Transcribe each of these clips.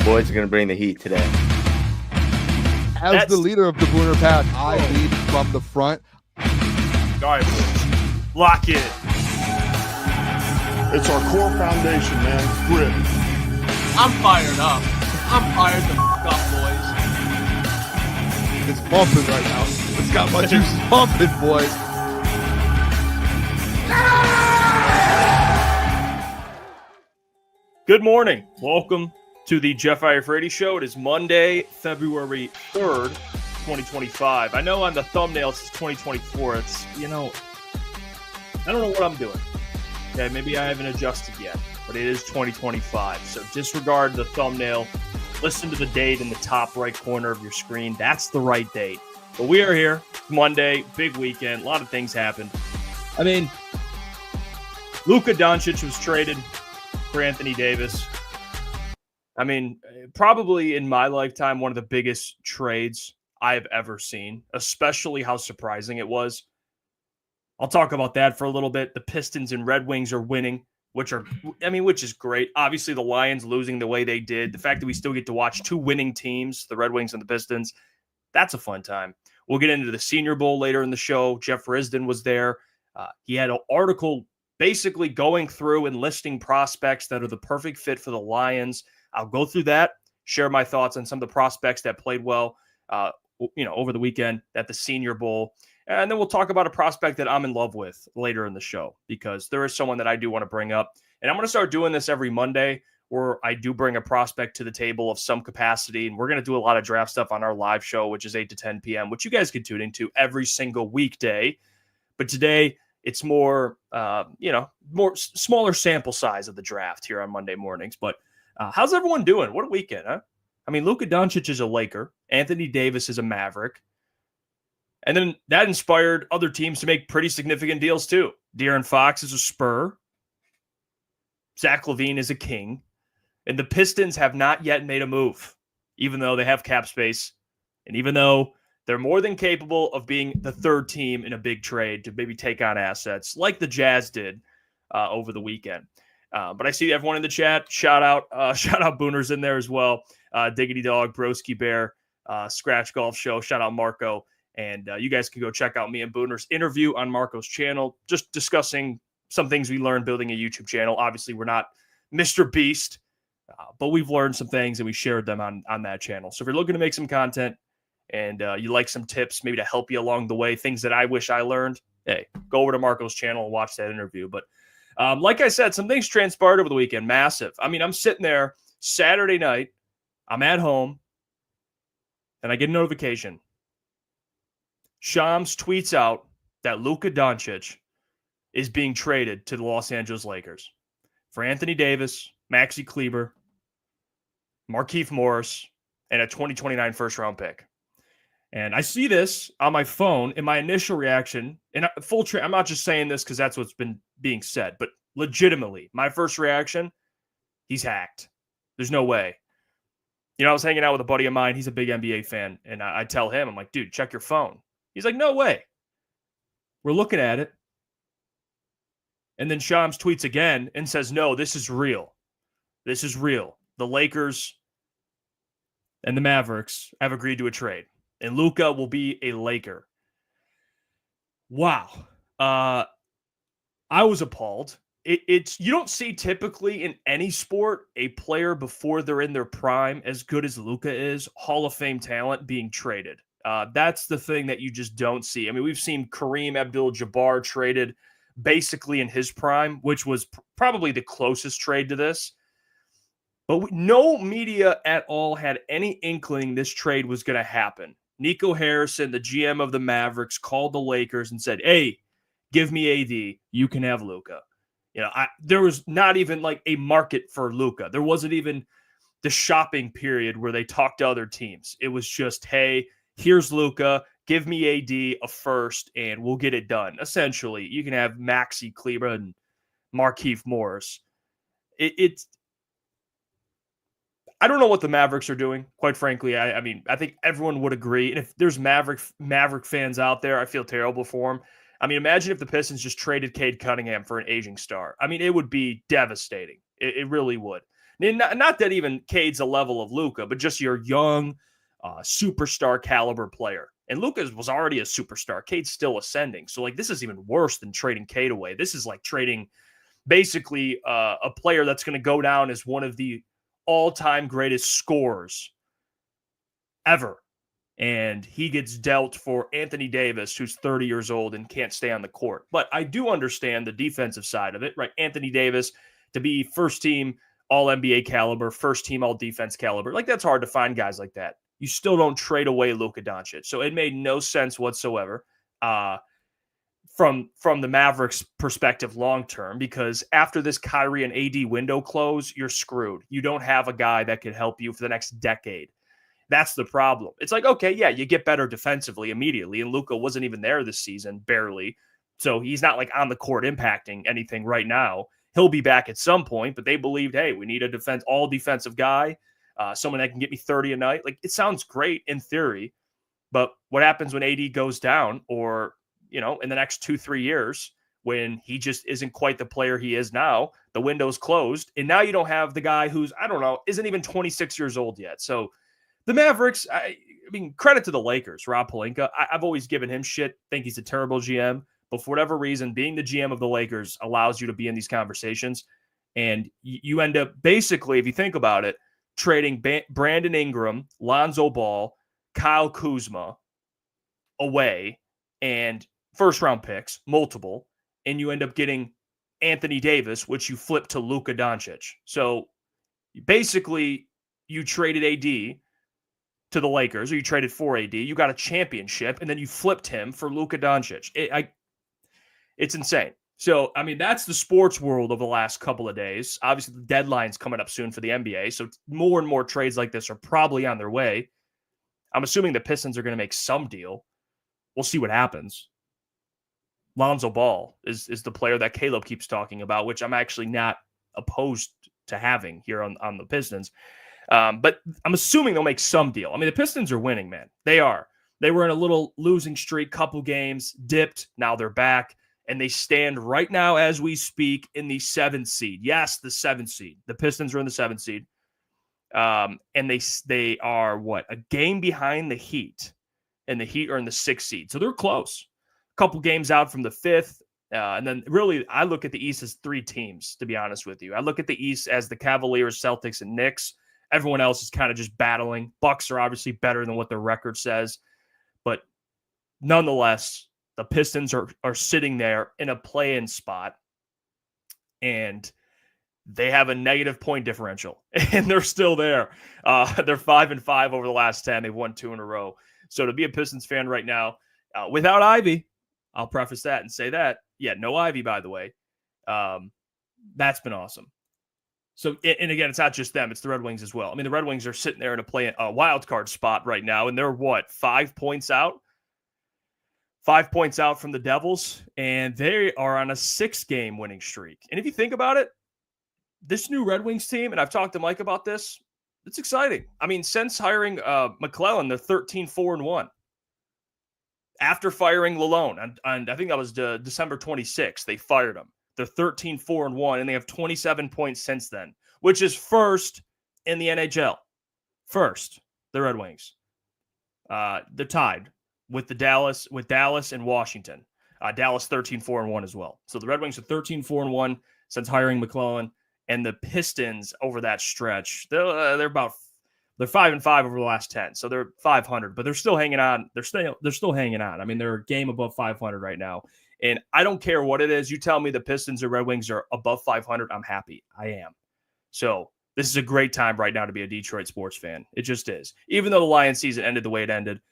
boys are going to bring the heat today. As the leader of the Booner Pack, I lead from the front. All right, boys. Lock in. It's our core foundation, man. Grit. I'm fired up. I'm fired the fuck up, boys. It's pumping right now. It's got my juices pumping, boys. Good morning. Welcome to the Jeff Iafrate Show. It is Monday, February 3rd, 2025. I know on the thumbnail it says 2024. It's, I don't know what I'm doing. Okay, maybe I haven't adjusted yet, but it is 2025. So disregard the thumbnail. Listen to the date in the top right corner of your screen. That's the right date. But we are here. Monday, big weekend. A lot of things happened. I mean, Luka Doncic was traded for Anthony Davis. I mean, probably in my lifetime, one of the biggest trades I have ever seen, especially how surprising it was. I'll talk about that for a little bit. The Pistons and Red Wings are winning, which is great. Obviously, the Lions losing the way they did. The fact that we still get to watch two winning teams, the Red Wings and the Pistons, that's a fun time. We'll get into the Senior Bowl later in the show. Jeff Risdon was there. He had an article basically going through and listing prospects that are the perfect fit for the Lions. I'll go through that, share my thoughts on some of the prospects that played well, over the weekend at the Senior Bowl. And then we'll talk about a prospect that I'm in love with later in the show, because there is someone that I do want to bring up. And I'm going to start doing this every Monday, where I do bring a prospect to the table of some capacity. And we're going to do a lot of draft stuff on our live show, which is 8 to 10 p.m., which you guys can tune into every single weekday. But today, it's more, smaller sample size of the draft here on Monday mornings. But how's everyone doing? What a weekend, huh? I mean, Luka Doncic is a Laker. Anthony Davis is a Maverick. And then that inspired other teams to make pretty significant deals too. De'Aaron Fox is a Spur. Zach LaVine is a King. And the Pistons have not yet made a move, even though they have cap space. And even though they're more than capable of being the third team in a big trade to maybe take on assets like the Jazz did over the weekend. But I see everyone in the chat. Shout out Booner's in there as well. Diggity Dog, Broski Bear, Scratch Golf Show. Shout out Marco. And you guys can go check out me and Booner's interview on Marco's channel, just discussing some things we learned building a YouTube channel. Obviously, we're not Mr. Beast, but we've learned some things and we shared them on that channel. So if you're looking to make some content and you like some tips maybe to help you along the way, things that I wish I learned, hey, go over to Marco's channel and watch that interview. But like I said, some things transpired over the weekend. Massive. I mean, I'm sitting there Saturday night. I'm at home and I get a notification. Shams tweets out that Luka Doncic is being traded to the Los Angeles Lakers for Anthony Davis, Maxi Kleber, Markieff Morris, and a 2029 first-round pick. And I see this on my phone, and my initial reaction, and I'm not just saying this because that's what's been being said, but legitimately, my first reaction, he's hacked. There's no way. I was hanging out with a buddy of mine. He's a big NBA fan, and I tell him, I'm like, dude, check your phone. He's like, no way. We're looking at it. And then Shams tweets again and says, no, this is real. This is real. The Lakers and the Mavericks have agreed to a trade. And Luka will be a Laker. Wow. I was appalled. It's you don't see typically in any sport a player before they're in their prime as good as Luka is, Hall of Fame talent, being traded. That's the thing that you just don't see. I mean, we've seen Kareem Abdul-Jabbar traded basically in his prime, which was probably the closest trade to this. But no media at all had any inkling this trade was going to happen. Nico Harrison, the GM of the Mavericks, called the Lakers and said, hey, give me AD. You can have Luka. There was not even like a market for Luka. There wasn't even the shopping period where they talked to other teams. It was just, hey, here's Luka, give me AD a first, and we'll get it done. Essentially, you can have Maxi Kleber and Markieff Morris. I don't know what the Mavericks are doing, quite frankly. I mean, I think everyone would agree. And if there's Maverick fans out there, I feel terrible for them. I mean, imagine if the Pistons just traded Cade Cunningham for an aging star. I mean, it would be devastating. It really would. Not that even Cade's a level of Luka, but just your young superstar caliber player. And Luka was already a superstar. Cade's still ascending. So, like, this is even worse than trading Cade away. This is like trading basically a player that's going to go down as one of the all-time greatest scorers ever. And he gets dealt for Anthony Davis, who's 30 years old and can't stay on the court. But I do understand the defensive side of it, right? Anthony Davis to be first-team all-NBA caliber, first-team all-defense caliber. Like, that's hard to find guys like that. You still don't trade away Luka Doncic. So it made no sense whatsoever from the Mavericks' perspective long-term, because after this Kyrie and AD window close, you're screwed. You don't have a guy that could help you for the next decade. That's the problem. It's like, okay, yeah, you get better defensively immediately, and Luka wasn't even there this season, barely. So he's not like on the court impacting anything right now. He'll be back at some point, but they believed, hey, we need a all defensive guy, someone that can get me 30 a night. Like, it sounds great in theory, but what happens when AD goes down, or, you know, in the next 2-3 years, when he just isn't quite the player he is now, the window's closed, and now you don't have the guy who's, I don't know, isn't even 26 years old yet. So the Mavericks, I mean, credit to the Lakers, Rob Pelinka. I've always given him shit, think he's a terrible GM, but for whatever reason, being the GM of the Lakers allows you to be in these conversations, and you end up basically, if you think about it, trading Brandon Ingram, Lonzo Ball, Kyle Kuzma away, and first-round picks, multiple, and you end up getting Anthony Davis, which you flip to Luka Doncic. So basically, you traded AD to the Lakers, or you traded for AD, you got a championship, and then you flipped him for Luka Doncic. It's insane. So, I mean, that's the sports world of the last couple of days. Obviously, the deadline's coming up soon for the NBA, so more and more trades like this are probably on their way. I'm assuming the Pistons are going to make some deal. We'll see what happens. Lonzo Ball is the player that Caleb keeps talking about, which I'm actually not opposed to having here on the Pistons. But I'm assuming they'll make some deal. I mean, the Pistons are winning, man. They are. They were in a little losing streak, couple games, dipped. Now they're back, and they stand right now as we speak in the 7th seed. Yes, the 7th seed. The Pistons are in the 7th seed. And they are, what, a game behind the Heat, and the Heat are in the 6th seed. So they're close. A couple games out from the 5th. And then really, I look at the East as 3 teams, to be honest with you. I look at the East as the Cavaliers, Celtics, and Knicks. Everyone else is kind of just battling. Bucks are obviously better than what their record says. But nonetheless, the Pistons are sitting there in a play-in spot. And they have a negative point differential. And they're still there. They're 5-5 over the last 10. They've won 2 in a row. So to be a Pistons fan right now, without Ivy, I'll preface that and say that. Yeah, no Ivy, by the way. That's been awesome. So, and again, it's not just them, it's the Red Wings as well. I mean, the Red Wings are sitting there in a wild card spot right now, and they're what, 5 points out? 5 points out from the Devils, and they are on a 6-game winning streak. And if you think about it, this new Red Wings team, and I've talked to Mike about this, it's exciting. I mean, since hiring McClellan, they're 13-4-1. After firing Lalone, and I think that was December 26th, they fired him. They're 13-4-1, and they have 27 points since then, which is first in the NHL. First, the Red Wings. They're tied with Dallas and Washington. Dallas 13-4-1 as well. So the Red Wings are 13-4-1 since hiring McClellan, and the Pistons over that stretch, they're 5-5 over the last 10, so they're 500, but they're still hanging on. They're still hanging on. I mean, they're a game above 500 right now. And I don't care what it is. You tell me the Pistons or Red Wings are above 500, I'm happy. I am. So this is a great time right now to be a Detroit sports fan. It just is. Even though the Lions season ended the way it ended,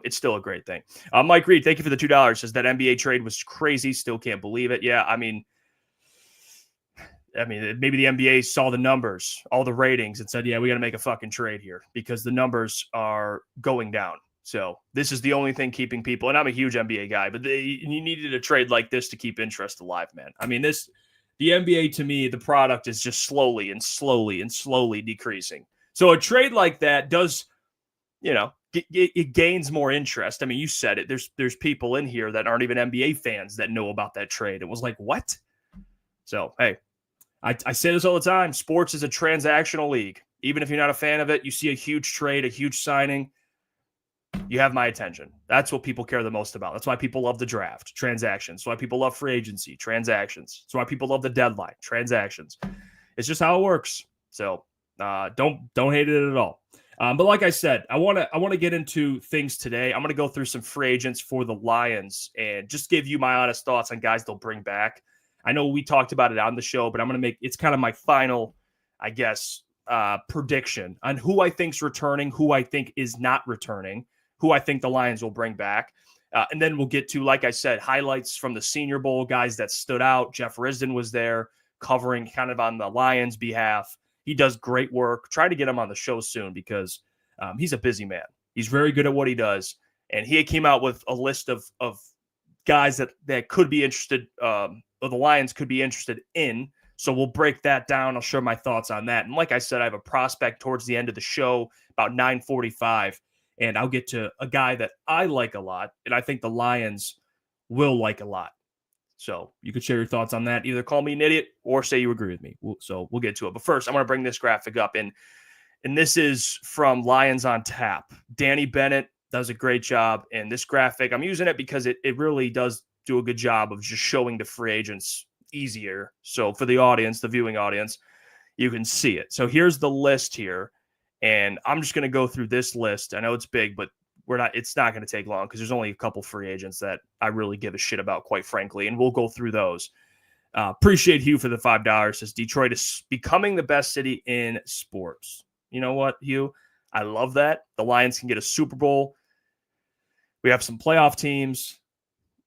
it's still a great thing. Mike Reed, thank you for the $2. Says that NBA trade was crazy. Still can't believe it. Yeah, I mean, maybe the NBA saw the numbers, all the ratings, and said, yeah, we got to make a fucking trade here because the numbers are going down. So this is the only thing keeping people, and I'm a huge NBA guy, but you needed a trade like this to keep interest alive, man. I mean, the NBA, to me, the product is just slowly decreasing. So a trade like that does, it gains more interest. I mean, you said it. There's people in here that aren't even NBA fans that know about that trade. It was like, what? So, hey, I say this all the time. Sports is a transactional league. Even if you're not a fan of it, you see a huge trade, a huge signing, you have my attention. That's what people care the most about. That's why people love the draft, transactions. That's why people love free agency, transactions. That's why people love the deadline, transactions. It's just how it works. So don't hate it at all. But like I said, I want to get into things today. I'm going to go through some free agents for the Lions and just give you my honest thoughts on guys they'll bring back. I know we talked about it on the show, but I'm going to make it's kind of my final, I guess, prediction on who I think's returning, who I think is not returning, who I think the Lions will bring back. And then we'll get to, like I said, highlights from the Senior Bowl, guys that stood out. Jeff Risdon was there covering kind of on the Lions' behalf. He does great work. Try to get him on the show soon because he's a busy man. He's very good at what he does. And he came out with a list of guys that could be interested, or the Lions could be interested in. So we'll break that down. I'll share my thoughts on that. And like I said, I have a prospect towards the end of the show, about 9:45. And I'll get to a guy that I like a lot, and I think the Lions will like a lot. So you could share your thoughts on that. Either call me an idiot or say you agree with me. So we'll get to it. But first, I want to bring this graphic up. And this is from Lions on Tap. Danny Bennett does a great job. And this graphic, I'm using it because it really does do a good job of just showing the free agents easier. So for the audience, the viewing audience, you can see it. So here's the list here. And I'm just going to go through this list. I know it's big, but it's not going to take long because there's only a couple free agents that I really give a shit about, quite frankly. And we'll go through those. Appreciate Hugh for the $5. Says Detroit is becoming the best city in sports. You know what, Hugh? I love that. The Lions can get a Super Bowl. We have some playoff teams.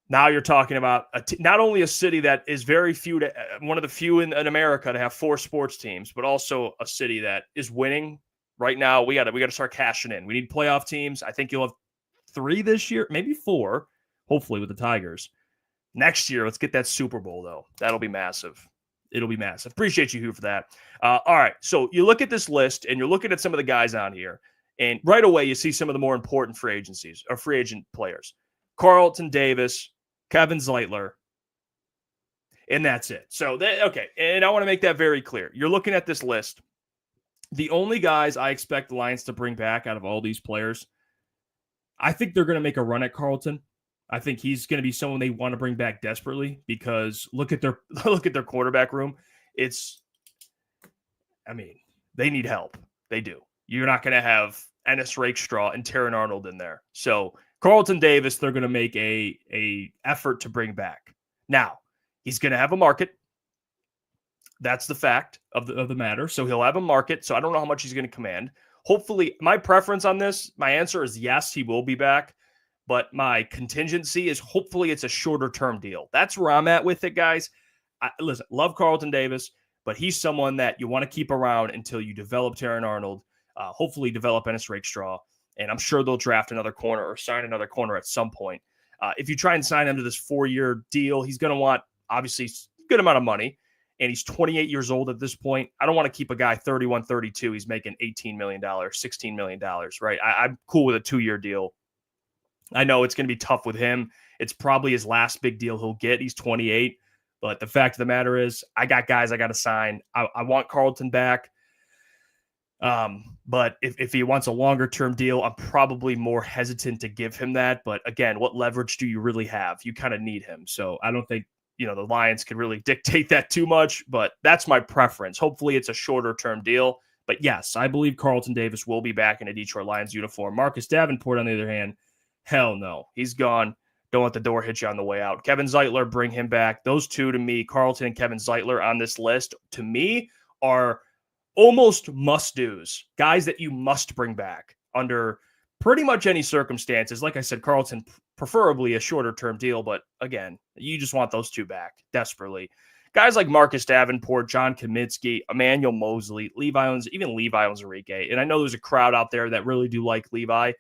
Now you're talking about not only a city that is very few, one of the few in America to have 4 sports teams, but also a city that is winning. Right now, we got to start cashing in. We need playoff teams. I think you'll have 3 this year, maybe 4, hopefully with the Tigers. Next year, let's get that Super Bowl, though. That'll be massive. It'll be massive. Appreciate you, Hugh, for that. All right, so you look at this list, and you're looking at some of the guys on here, and right away, you see some of the more important free agencies or free agent players. Carlton Davis, Kevin Zeitler, and that's it. So, okay, and I want to make that very clear. You're looking at this list. The only guys I expect the Lions to bring back out of all these players, I think they're going to make a run at Carlton. I think he's going to be someone they want to bring back desperately because look at their quarterback room. They need help. They do. You're not going to have Ennis Rakestraw and Terran Arnold in there. So Carlton Davis, they're going to make a effort to bring back. Now, he's going to have a market. That's the fact of the matter. So he'll have a market. So I don't know how much he's going to command. Hopefully, my preference on this, my answer is yes, he will be back. But my contingency is hopefully it's a shorter term deal. That's where I'm at with it, guys. Listen, love Carlton Davis, but he's someone that you want to keep around until you develop Terran Arnold, hopefully develop Ennis Rakestraw. And I'm sure they'll draft another corner or sign another corner at some point. If you try and sign him to this 4-year deal, he's going to want, obviously, a good amount of money. And he's 28 years old at this point. I don't want to keep a guy 31, 32. He's making $18 million, $16 million, right? I'm cool with a 2-year deal. I know it's going to be tough with him. It's probably his last big deal he'll get. He's 28. But the fact of the matter is, I got guys I got to sign. I want Carlton back. But if he wants a longer-term deal, I'm probably more hesitant to give him that. But again, what leverage do you really have? You kind of need him. So I don't think the Lions could really dictate that too much, but that's my preference. Hopefully it's a shorter term deal, but yes, I believe Carlton Davis will be back in a Detroit Lions uniform. Marcus Davenport, on the other hand, hell no. He's gone. Don't let the door hit you on the way out. Kevin Zeitler, bring him back. Those two to me, Carlton and Kevin Zeitler on this list, to me are almost must-dos, guys that you must bring back under pretty much any circumstances. Like I said, Carlton, preferably a shorter term deal, but again, you just want those two back desperately. Guys like Marcus Davenport, John Kaminsky, Emmanuel Mosley, Levi Onwuzurike. And I know there's a crowd out there that really do like Levi.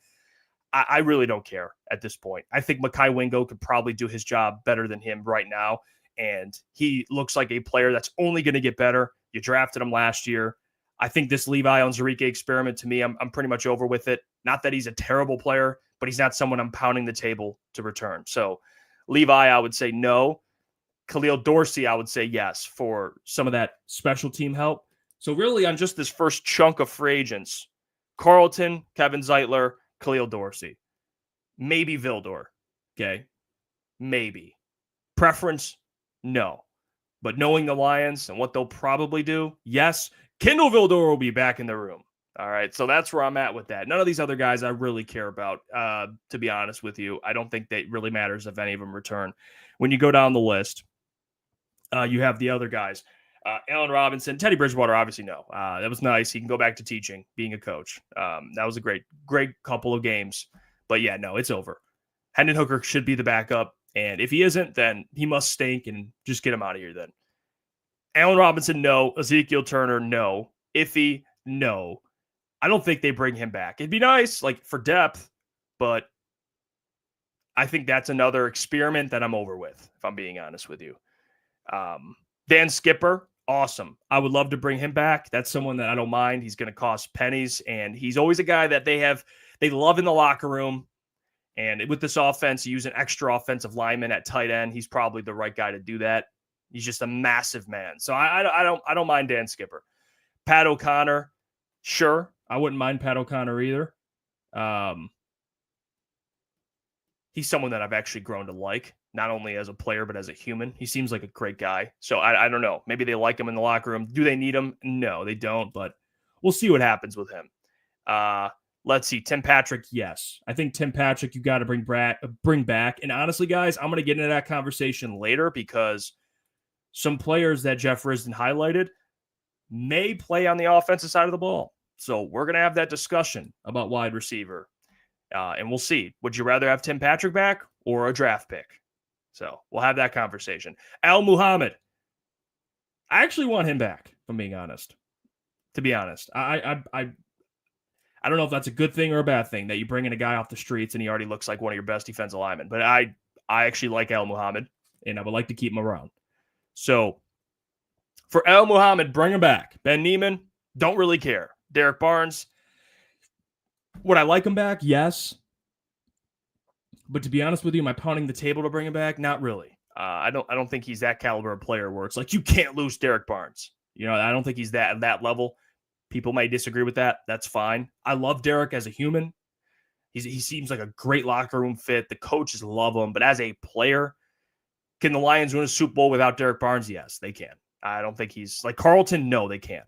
I really don't care at this point. I think Mekhi Wingo could probably do his job better than him right now. And he looks like a player that's only going to get better. You drafted him last year. I think this Levi Onwuzurike experiment, to me, I'm pretty much over with it. Not that he's a terrible player, but he's not someone I'm pounding the table to return. So Levi, I would say no. Khalil Dorsey, I would say yes for some of that special team help. So really on just this first chunk of free agents, Carlton, Kevin Zeitler, Khalil Dorsey, maybe Vildor. Okay. Maybe. Preference? No. But knowing the Lions and what they'll probably do, yes, Kendall Vildor will be back in the room. All right, so that's where I'm at with that. None of these other guys I really care about, to be honest with you. I don't think that really matters if any of them return. When you go down the list, you have the other guys. Allen Robinson, Teddy Bridgewater, obviously no. That was nice. He can go back to teaching, being a coach. That was a great couple of games. But yeah, no, it's over. Hendon Hooker should be the backup. And if he isn't, then he must stink and just get him out of here then. Allen Robinson, no. Ezekiel Turner, no. Iffy, no. I don't think they bring him back. It'd be nice, like, for depth, but I think that's another experiment that I'm over with, if I'm being honest with you. Dan Skipper, awesome. I would love to bring him back. That's someone that I don't mind. He's going to cost pennies, and he's always a guy that they love in the locker room. And with this offense, you use an extra offensive lineman at tight end. He's probably the right guy to do that. He's just a massive man. So I don't mind Dan Skipper. Pat O'Connor, sure. I wouldn't mind Pat O'Connor either. He's someone that I've actually grown to like, not only as a player, but as a human. He seems like a great guy. So I don't know. Maybe they like him in the locker room. Do they need him? No, they don't, but we'll see what happens with him. Let's see. Tim Patrick, yes. I think Tim Patrick, you got to bring back. And honestly, guys, I'm going to get into that conversation later because some players that Jeff Risdon highlighted may play on the offensive side of the ball. So we're going to have that discussion about wide receiver. And we'll see. Would you rather have Tim Patrick back or a draft pick? So we'll have that conversation. Al Muhammad. I actually want him back, if I'm being honest. To be honest. I don't know if that's a good thing or a bad thing that you bring in a guy off the streets and he already looks like one of your best defensive linemen. But I actually like Al Muhammad, and I would like to keep him around. So for Al Muhammad, bring him back. Ben Neiman, don't really care. Derek Barnes, would I like him back? Yes. But to be honest with you, am I pounding the table to bring him back? Not really. I don't think he's that caliber of player where it's like you can't lose Derek Barnes. You know, I don't think he's that at that level. People may disagree with that. That's fine. I love Derek as a human. He seems like a great locker room fit. The coaches love him. But as a player, can the Lions win a Super Bowl without Derek Barnes? Yes, they can. I don't think he's like Carlton. No, they can't.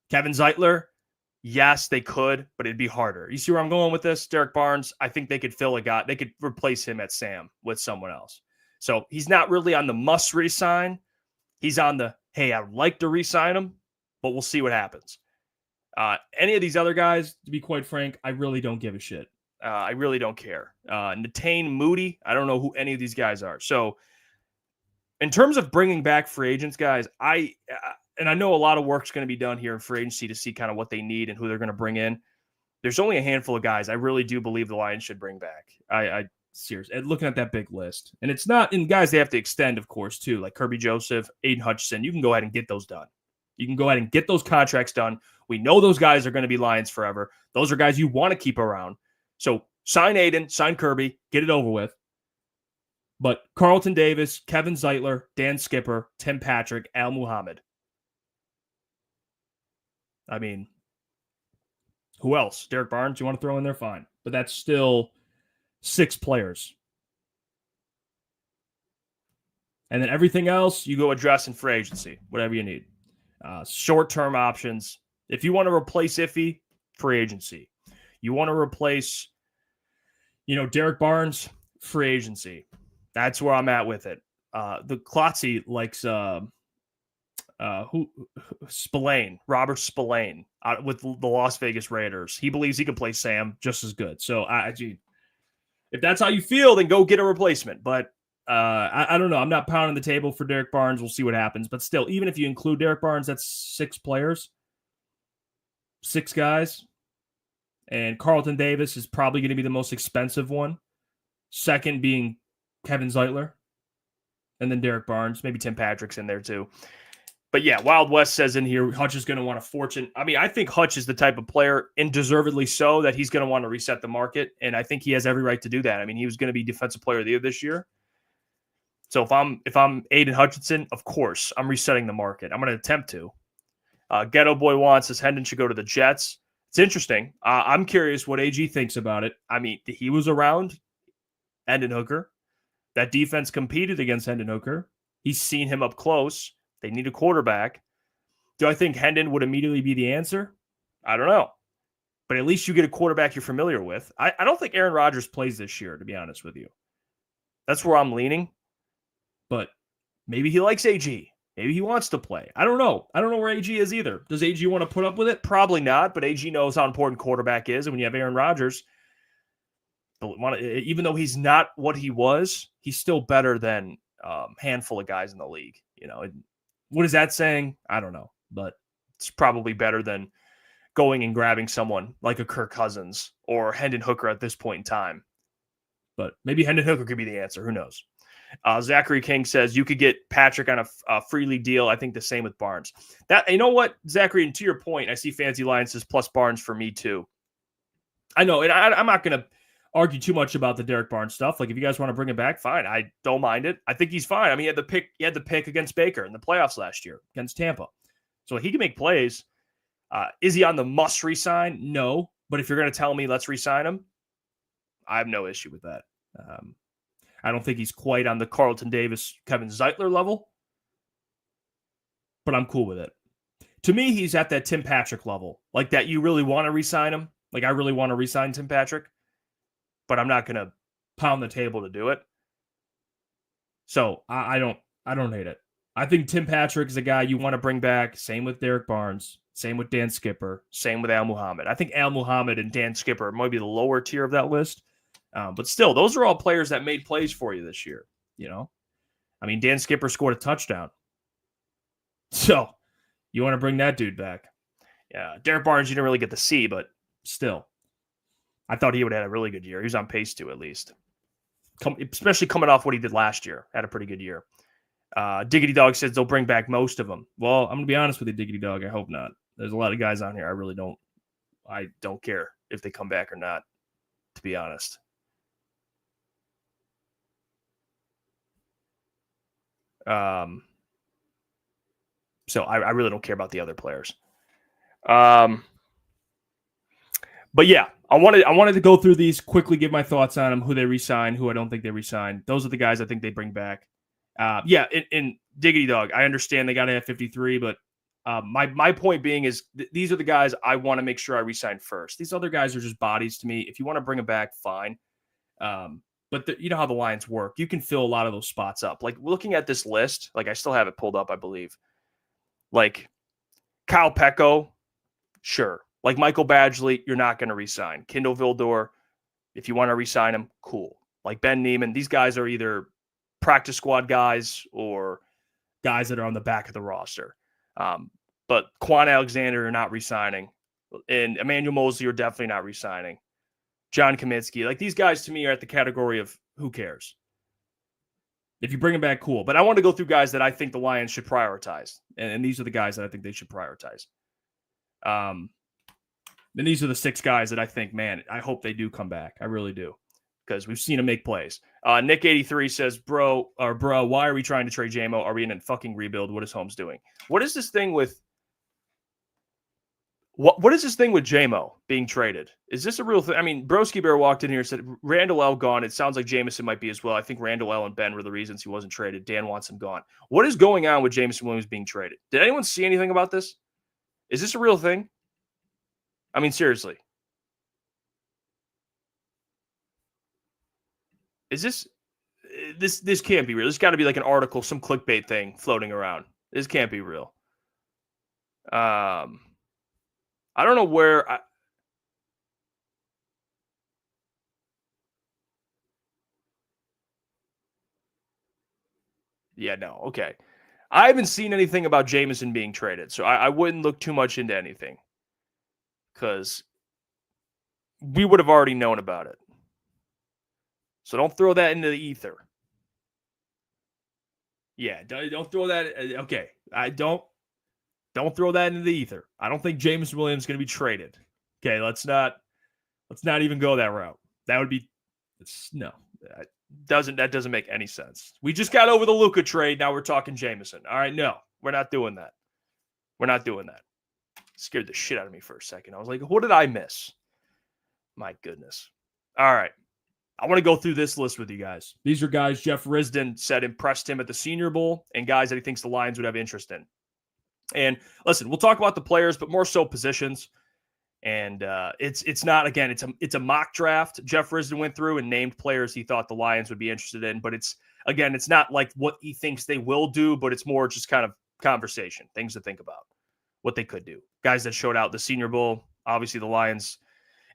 Kevin Zeitler, yes, they could, but it'd be harder. You see where I'm going with this? Derek Barnes, I think they could fill a guy. They could replace him at Sam with someone else. So he's not really on the must re-sign. He's on the, hey, I would like to re-sign him, but we'll see what happens. Any of these other guys, to be quite frank, I really don't give a shit. I really don't care. Netane Moody, I don't know who any of these guys are. So in terms of bringing back free agents, guys, and I know a lot of work's going to be done here in free agency to see kind of what they need and who they're going to bring in. There's only a handful of guys I really do believe the Lions should bring back. I seriously, looking at that big list. And it's not, and guys, they have to extend, of course, too, like Kirby Joseph, Aiden Hutchinson. You can go ahead and get those done. You can go ahead and get those contracts done. We know those guys are going to be Lions forever. Those are guys you want to keep around. So sign Aiden, sign Kirby, get it over with. But Carlton Davis, Kevin Zeitler, Dan Skipper, Tim Patrick, Al Muhammad. I mean, who else? Derek Barnes, you want to throw in there? Fine. But that's still 6 players. And then everything else, you go address in free agency, whatever you need. Short-term options. If you want to replace Iffy, free agency. You want to replace, Derek Barnes, free agency. That's where I'm at with it. The Klotzy likes Spillane, Robert Spillane, with the Las Vegas Raiders. He believes he can play Sam just as good. So if that's how you feel, then go get a replacement. But I don't know. I'm not pounding the table for Derek Barnes. We'll see what happens. But still, even if you include Derek Barnes, that's 6 players, 6 guys. And Carlton Davis is probably going to be the most expensive one. Second being Kevin Zeitler. And then Derek Barnes. Maybe Tim Patrick's in there too. But yeah, Wild West says in here, Hutch is going to want a fortune. I mean, I think Hutch is the type of player, and deservedly so, that he's going to want to reset the market. And I think he has every right to do that. I mean, he was going to be Defensive Player of the Year this year. So if I'm Aiden Hutchinson, of course, I'm resetting the market. I'm going to attempt to. Ghetto Boy wants says Hendon should go to the Jets. It's interesting. I'm curious what AG thinks about it. I mean, he was around Hendon Hooker. That defense competed against Hendon Hooker. He's seen him up close. They need a quarterback. Do I think Hendon would immediately be the answer? I don't know. But at least you get a quarterback you're familiar with. I don't think Aaron Rodgers plays this year, to be honest with you. That's where I'm leaning. But maybe he likes AG. Maybe he wants to play. I don't know. I don't know where AG is either. Does AG want to put up with it? Probably not, but AG knows how important quarterback is. And when you have Aaron Rodgers, even though he's not what he was, he's still better than a handful of guys in the league. You know, what is that saying? I don't know, but it's probably better than going and grabbing someone like a Kirk Cousins or Hendon Hooker at this point in time. But maybe Hendon Hooker could be the answer. Who knows? Zachary King says you could get Patrick on a free league deal. I think the same with Barnes. That, you know what, Zachary, and to your point, I see Fancy Lions says plus Barnes for me too. I know, and I'm not going to argue too much about the Derek Barnes stuff. Like, if you guys want to bring it back, fine. I don't mind it. I think he's fine. I mean, he had the pick against Baker in the playoffs last year against Tampa. So he can make plays. Is he on the must resign? No. But if you're going to tell me let's resign him, I have no issue with that. I don't think he's quite on the Carlton Davis, Kevin Zeitler level, but I'm cool with it. To me, he's at that Tim Patrick level, like that you really want to re-sign him. Like, I really want to re-sign Tim Patrick, but I'm not going to pound the table to do it. So I don't hate it. I think Tim Patrick is a guy you want to bring back. Same with Derek Barnes. Same with Dan Skipper. Same with Al Muhammad. I think Al Muhammad and Dan Skipper might be the lower tier of that list. But still, those are all players that made plays for you this year. You know, I mean, Dan Skipper scored a touchdown. So you want to bring that dude back. Yeah, Derek Barnes, you didn't really get to see, but still, I thought he would have had a really good year. He was on pace to, at least. Especially coming off what he did last year. Had a pretty good year. Diggity Dog says they'll bring back most of them. Well, I'm going to be honest with you, Diggity Dog. I hope not. There's a lot of guys on here. I don't care if they come back or not, to be honest. So I really don't care about the other players. But yeah, I wanted to go through these quickly, give my thoughts on them, who they re-sign, who I don't think they re-sign. Those are the guys I think they bring back. Yeah, in Diggity Dog, I understand they got to have 53, but my point being is these are the guys I want to make sure I re-sign first. These other guys are just bodies to me. If you want to bring them back, fine. But you know how the Lions work. You can fill a lot of those spots up. Like, looking at this list, like, I still have it pulled up, I believe. Like, Kyle Pecco, sure. Like, Michael Badgley, you're not going to re-sign. Kindle Vildor, if you want to re-sign him, cool. Like, Ben Neiman, these guys are either practice squad guys or guys that are on the back of the roster. But Quan Alexander, you're not re-signing. And Emmanuel Mosley, you're definitely not re-signing. John Kaminsky, like, these guys to me are at the category of who cares. If you bring them back, cool. But I want to go through guys that I think the Lions should prioritize. And these are the guys that I think they should prioritize. And these are the 6 guys that I think, man, I hope they do come back. I really do. Because we've seen them make plays. Nick83 says, bro, why are we trying to trade JMO? Are we in a fucking rebuild? What is Holmes doing? What is this thing with What is this thing with JMO being traded? Is this a real thing? I mean, Broski Bear walked in here and said, Randall L gone. It sounds like Jameson might be as well. I think Randall L and Ben were the reasons he wasn't traded. Dan wants him gone. What is going on with Jameson Williams being traded? Did anyone see anything about this? Is this a real thing? I mean, seriously. Is this can't be real. This got to be like an article, some clickbait thing floating around. This can't be real. I don't know where Yeah, no. Okay. I haven't seen anything about Jameson being traded, so I wouldn't look too much into anything because we would have already known about it. So don't throw that into the ether. Yeah, don't throw that. Okay. Don't throw that into the ether. I don't think Jameson Williams is going to be traded. Okay, let's not even go that route. That would be no. That doesn't make any sense. We just got over the Luka trade. Now we're talking Jameson. All right, no, we're not doing that. We're not doing that. Scared the shit out of me for a second. I was like, what did I miss? My goodness. All right. I want to go through this list with you guys. These are guys Jeff Risdon said impressed him at the Senior Bowl and guys that he thinks the Lions would have interest in. And listen, we'll talk about the players, but more so positions. And it's not, again, it's a mock draft. Jeff Risdon went through and named players he thought the Lions would be interested in. But it's not like what he thinks they will do, but it's more just kind of conversation, things to think about, what they could do. Guys that showed out the Senior Bowl, obviously the Lions,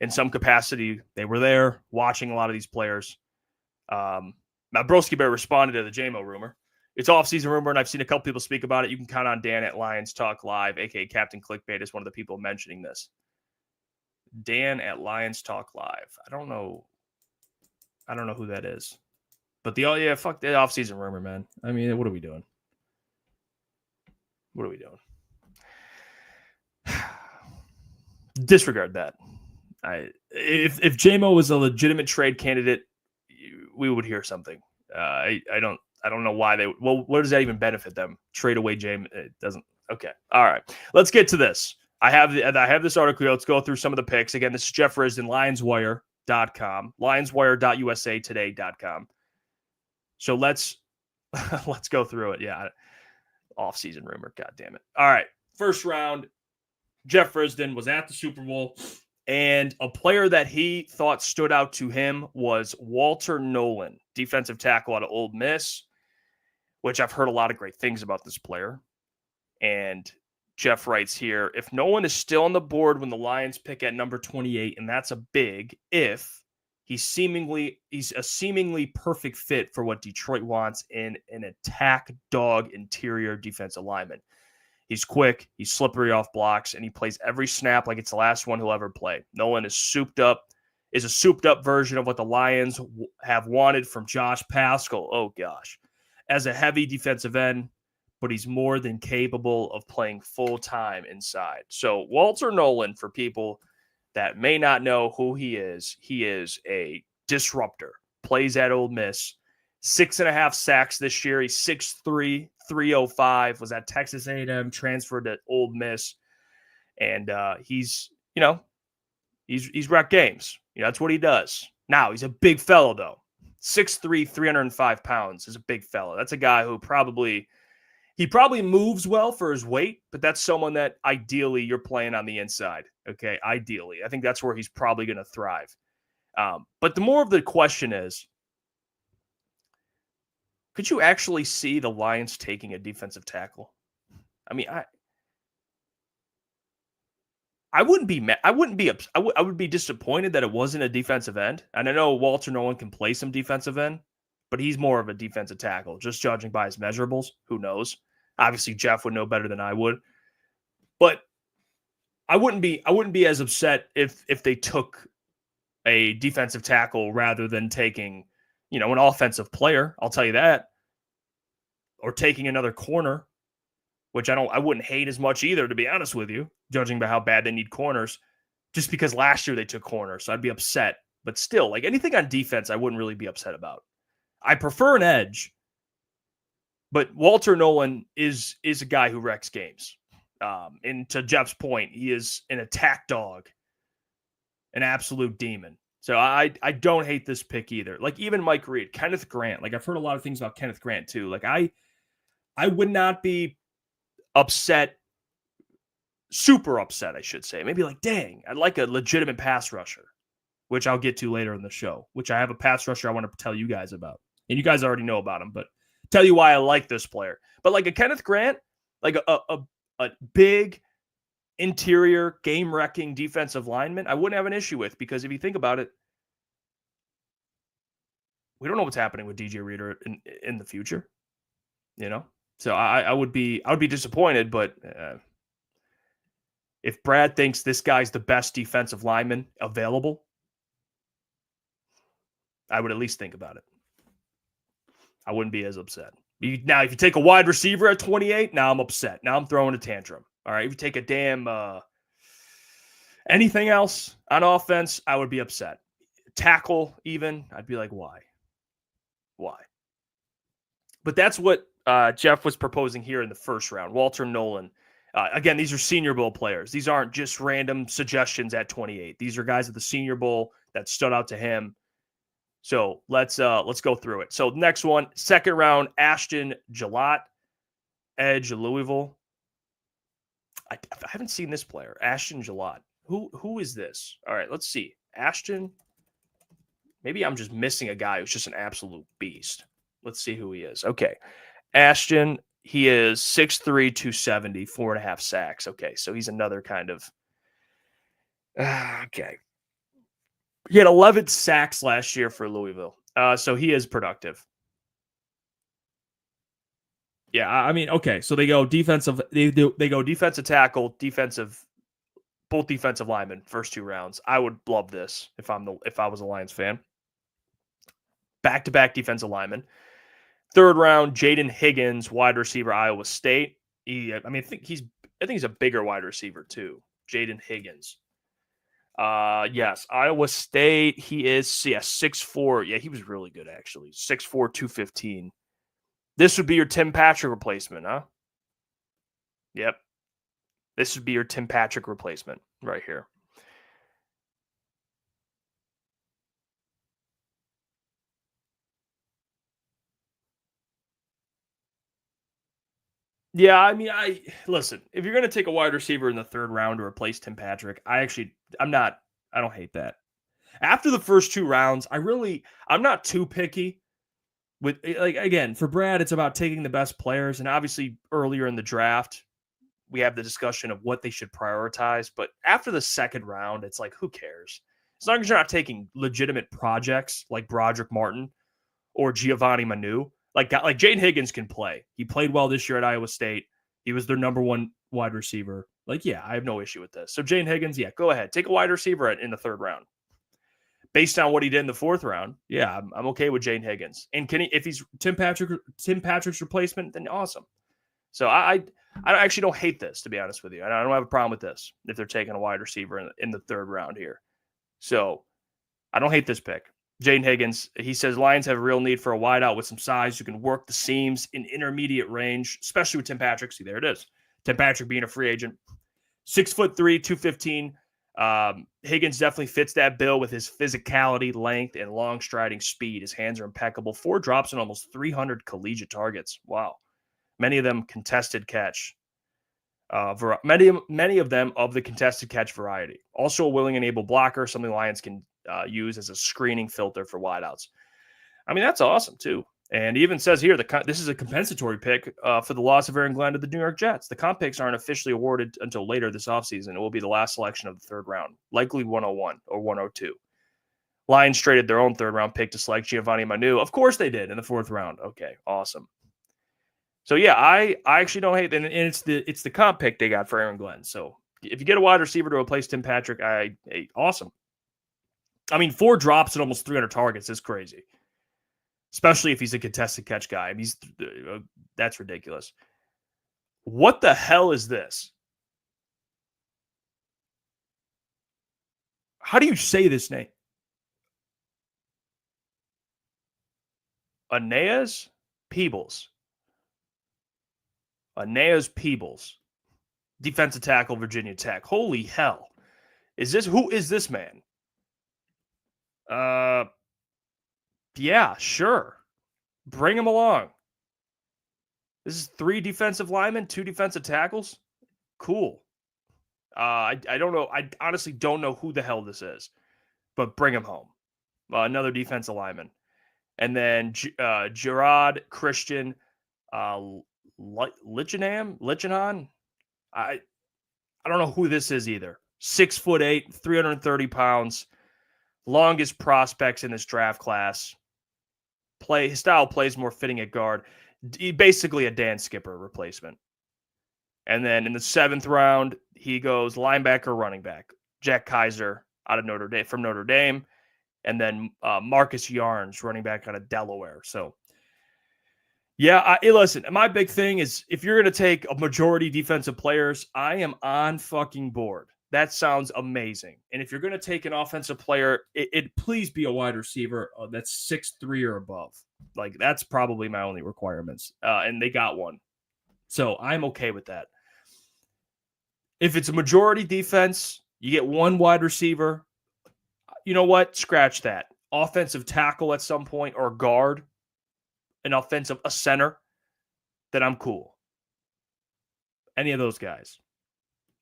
in some capacity, they were there watching a lot of these players. Now, Broski Bear responded to the JMO rumor. It's off-season rumor, and I've seen a couple people speak about it. You can count on Dan at Lions Talk Live, a.k.a. Captain Clickbait, is one of the people mentioning this. Dan at Lions Talk Live. I don't know who that is. But fuck the off-season rumor, man. I mean, what are we doing? What are we doing? Disregard that. If JMO was a legitimate trade candidate, we would hear something. I don't know why what does that even benefit them? Trade away JMO. It doesn't. Okay. All right. Let's get to this. I have this article. Let's go through some of the picks. Again, this is Jeff Risdon, lionswire.com, lionswire.usatoday.com. So let's go through it. Yeah. Off-season rumor. God damn it. All right. First round, Jeff Risdon was at the Super Bowl, and a player that he thought stood out to him was Walter Nolan, defensive tackle out of Ole Miss, which I've heard a lot of great things about this player. And Jeff writes here, if Nolan is still on the board when the Lions pick at number 28, and that's a big if, he's a seemingly perfect fit for what Detroit wants in an attack dog interior defensive lineman. He's quick, he's slippery off blocks, and he plays every snap like it's the last one he'll ever play. Nolan is a souped up version of what the Lions have wanted from Josh Paschal. Oh gosh. As a heavy defensive end, but he's more than capable of playing full-time inside. So Walter Nolan, for people that may not know who he is a disruptor. Plays at Ole Miss. 6.5 sacks this year. He's 6'3", 305. Was at Texas A&M, transferred to Ole Miss. And he's wrecked games. That's what he does. Now, he's a big fellow, though. 6'3", 305 pounds is a big fellow. That's a guy who probably moves well for his weight, but that's someone that ideally you're playing on the inside. Okay, ideally. I think that's where he's probably going to thrive. But the more of the question is, could you actually see the Lions taking a defensive tackle? I mean, I wouldn't be mad. I would be disappointed that it wasn't a defensive end. And I know Walter Nolan can play some defensive end, but he's more of a defensive tackle, just judging by his measurables. Who knows? Obviously, Jeff would know better than I would. But I wouldn't be as upset if they took a defensive tackle rather than taking, an offensive player. I'll tell you that. Or taking another corner, which I wouldn't hate as much either, to be honest with you, judging by how bad they need corners, just because last year they took corners. So I'd be upset. But still, like anything on defense, I wouldn't really be upset about. I prefer an edge, but Walter Nolan is a guy who wrecks games. And to Jeff's point, he is an attack dog, an absolute demon. So I don't hate this pick either. Like even Mike Reed, Kenneth Grant. Like I've heard a lot of things about Kenneth Grant too. Like I would not be upset, super upset, I should say. Maybe like, dang, I'd like a legitimate pass rusher, which I'll get to later in the show, which I have a pass rusher I want to tell you guys about. And you guys already know about him, but tell you why I like this player. But like a Kenneth Grant, like a big interior game-wrecking defensive lineman, I wouldn't have an issue with, because if you think about it, we don't know what's happening with DJ Reader in the future, So I would be disappointed, but if Brad thinks this guy's the best defensive lineman available, I would at least think about it. I wouldn't be as upset. Now, if you take a wide receiver at 28, now I'm upset. Now I'm throwing a tantrum. All right, if you take a damn anything else on offense, I would be upset. Tackle even, I'd be like, why? why. But that's what Jeff was proposing here in the first round. Walter Nolan. Again, these are Senior Bowl players. These aren't just random suggestions at 28. These are guys at the Senior Bowl that stood out to him. So let's go through it. So next one, second round, Ashton Gillott, edge of Louisville. I haven't seen this player, Ashton Gillott. Who is this? All right, let's see. Ashton. Maybe I'm just missing a guy who's just an absolute beast. Let's see who he is. Okay. Ashton, he is 6'3", 270, 4.5 sacks. Okay, so he's another kind of okay. He had 11 sacks last year for Louisville. So he is productive. Yeah, I mean, okay. So they go defensive. They go defensive tackle, both defensive linemen, first 2 rounds. I would love this if I was a Lions fan. Back-to-back defensive linemen. Third round, Jaden Higgins, wide receiver, Iowa State. I think he's a bigger wide receiver too. Jaden Higgins. Yes, Iowa State. He is 6'4". Yeah, he was really good actually. 6'4", 215. This would be your Tim Patrick replacement, huh? Yep. This would be your Tim Patrick replacement right here. Yeah, I mean, listen, if you're going to take a wide receiver in the third round to replace Tim Patrick, I don't hate that. After the first 2 rounds, I'm not too picky. With, like, again, for Brad, it's about taking the best players. And obviously earlier in the draft, we have the discussion of what they should prioritize. But after the second round, it's like, who cares? As long as you're not taking legitimate projects like Broderick Martin or Giovanni Manu. Like Jaden Higgins can play. He played well this year at Iowa State. He was their number 1 wide receiver. Like, yeah, I have no issue with this. So Jaden Higgins, yeah, go ahead. Take a wide receiver in the third round. Based on what he did in the fourth round, yeah, I'm okay with Jaden Higgins. And if he's Tim Patrick's replacement, then awesome. So I actually don't hate this, to be honest with you. I don't have a problem with this if they're taking a wide receiver in the third round here. So I don't hate this pick. Jaden Higgins, he says Lions have a real need for a wideout with some size who can work the seams in intermediate range, especially with Tim Patrick. See, there it is. Tim Patrick being a free agent. 6'3", 215. Higgins definitely fits that bill with his physicality, length, and long striding speed. His hands are impeccable. 4 drops and almost 300 collegiate targets. Wow. Many of them contested catch. Many of them of the contested catch variety. Also a willing and able blocker, something Lions can use as a screening filter for wideouts. I mean, that's awesome too. And he even says here, this is a compensatory pick for the loss of Aaron Glenn to the New York Jets. The comp picks aren't officially awarded until later this offseason. It will be the last selection of the third round, likely 101 or 102. Lions traded their own third round pick to select Giovanni Manu. Of course they did in the fourth round. Okay, awesome. So yeah, I actually don't hate it. And it's the comp pick they got for Aaron Glenn. So if you get a wide receiver to replace Tim Patrick, awesome. I mean, 4 drops and almost 300 targets is crazy, especially if he's a contested catch guy. I mean, that's ridiculous. What the hell is this? How do you say this name? Aeneas Peebles. Aeneas Peebles. Defensive tackle, Virginia Tech. Holy hell. Who is this man? Yeah, sure. Bring him along. This is 3 defensive linemen, 2 defensive tackles. Cool. I don't know. I honestly don't know who the hell this is, but bring him home. Another defensive lineman. And then Gerard Christian Lichenon. I don't know who this is either. 6'8", 330 pounds. Longest prospects in this draft class. His style plays more fitting at guard. Basically a Dan Skipper replacement. And then in the 7th round, he goes linebacker, running back. Jack Kaiser out of Notre Dame. And then Marcus Yarns, running back out of Delaware. So, yeah, listen, my big thing is if you're going to take a majority defensive players, I am on fucking board. that sounds amazing. And if you're going to take an offensive player, it please be a wide receiver that's 6'3" or above. Like, that's probably my only requirements. And they got one. So I'm okay with that. If it's a majority defense, you get one wide receiver. You know what? Scratch that. Offensive tackle at some point, or guard, a center, then I'm cool. Any of those guys.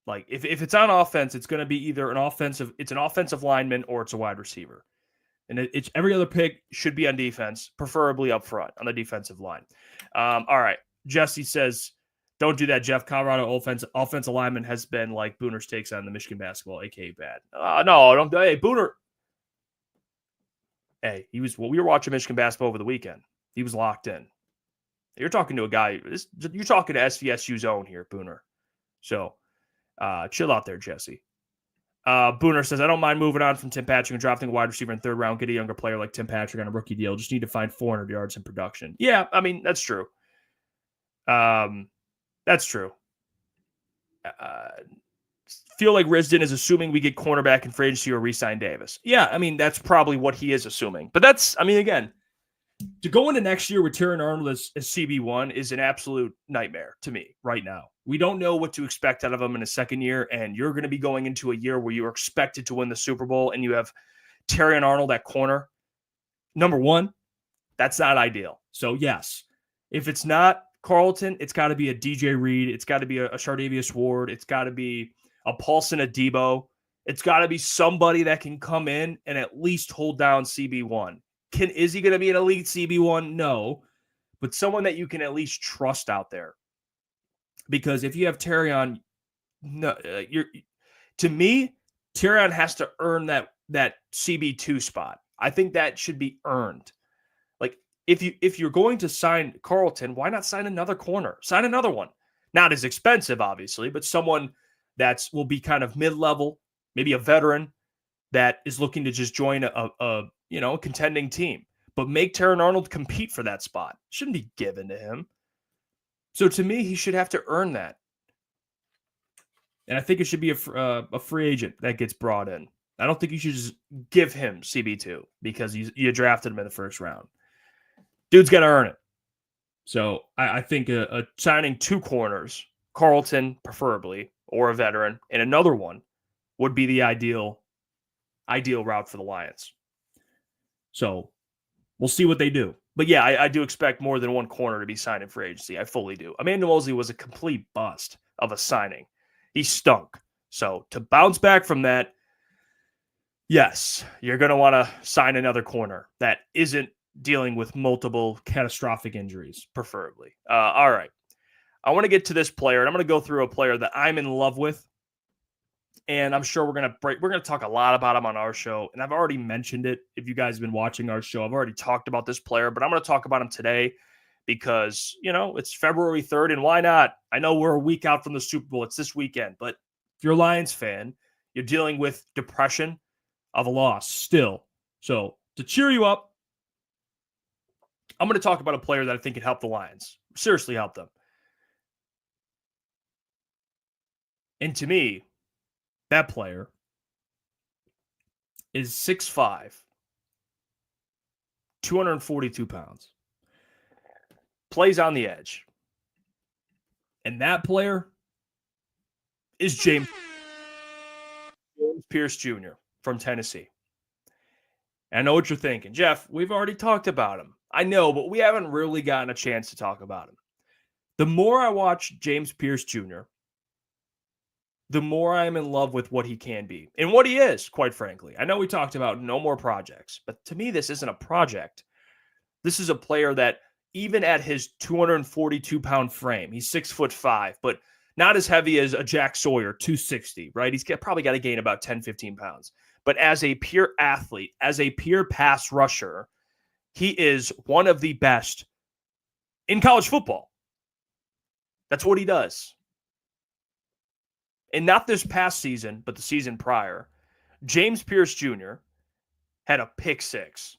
Like, if it's on offense, it's going to be either an offensive lineman or it's a wide receiver. And it's every other pick should be on defense, preferably up front on the defensive line. All right. Jesse says, don't do that, Jeff. Colorado offensive lineman has been like Booner's takes on the Michigan basketball, a.k.a. bad. No, don't. Hey, Booner. Hey, we were watching Michigan basketball over the weekend. He was locked in. You're talking to a guy. You're talking to SVSU's own here, Booner. So chill out there, Jesse. Booner says, I don't mind moving on from Tim Patrick and drafting a wide receiver in third round, get a younger player like Tim Patrick on a rookie deal. Just need to find 400 yards in production. Yeah, I mean, that's true. That's true. Feel like Risden is assuming we get cornerback in free agency or re-sign Davis. Yeah, I mean, that's probably what he is assuming. But again, to go into next year with Terran Arnold as CB1 is an absolute nightmare to me right now. We don't know what to expect out of him in his second year, and you're going to be going into a year where you are expected to win the Super Bowl, and you have Terran Arnold at corner. Number one, that's not ideal. So, yes, if it's not Carlton, it's got to be a DJ Reed. It's got to be a Shardavius Ward. It's got to be a Paulson Adebo. It's got to be somebody that can come in and at least hold down CB1. Is he going to be an elite CB1? No, but someone that you can at least trust out there. Because if you have Terrion, to me, Terrion has to earn that CB2 spot. I think that should be earned. Like, if you're going to sign Carlton, why not sign another corner? Sign another one. Not as expensive, obviously, but someone will be kind of mid-level, maybe a veteran that is looking to just join a contending team. But make Terran Arnold compete for that spot. Shouldn't be given to him. So to me, he should have to earn that. And I think it should be a free agent that gets brought in. I don't think you should just give him CB2 because you drafted him in the first round. Dude's got to earn it. So I think signing two corners, Carlton preferably, or a veteran, and another one would be the ideal route for the Lions. So we'll see what they do. But yeah, I do expect more than one corner to be signed in free agency. I fully do. Emmanuel Mosley was a complete bust of a signing. He stunk. So to bounce back from that, yes, you're going to want to sign another corner that isn't dealing with multiple catastrophic injuries, preferably. All right. I want to get to this player, and I'm going to go through a player that I'm in love with. And I'm sure we're going to talk a lot about him on our show. And I've already mentioned it. If you guys have been watching our show, I've already talked about this player, but I'm going to talk about him today because, it's February 3rd, and why not? I know we're a week out from the Super Bowl. It's this weekend, but if you're a Lions fan, you're dealing with depression of a loss still. So to cheer you up, I'm going to talk about a player that I think can help the Lions. Seriously help them. And to me, that player is 6'5", 242 pounds. Plays on the edge. And that player is James Pierce Jr. from Tennessee. And I know what you're thinking. Jeff, we've already talked about him. I know, but we haven't really gotten a chance to talk about him. The more I watch James Pierce Jr., the more I'm in love with what he can be and what he is, quite frankly. I know we talked about no more projects, but to me, this isn't a project. This is a player that even at his 242-pound frame, he's 6'5", but not as heavy as a Jack Sawyer, 260, right? He's probably got to gain about 10, 15 pounds. But as a pure athlete, as a pure pass rusher, he is one of the best in college football. That's what he does. And not this past season, but the season prior, James Pierce Jr. had a pick six.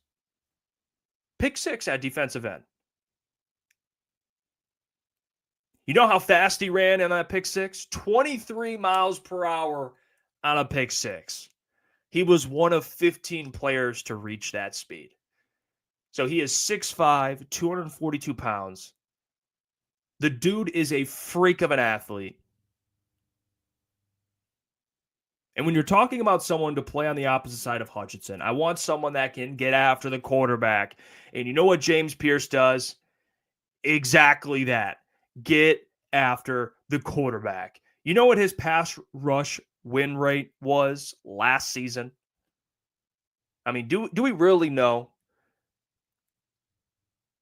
Pick six at defensive end. You know how fast he ran in that pick six? 23 miles per hour on a pick six. He was one of 15 players to reach that speed. So he is 6'5", 242 pounds. The dude is a freak of an athlete. And when you're talking about someone to play on the opposite side of Hutchinson, I want someone that can get after the quarterback. And you know what James Pierce does? Exactly that. Get after the quarterback. You know what his pass rush win rate was last season? I mean, do we really know?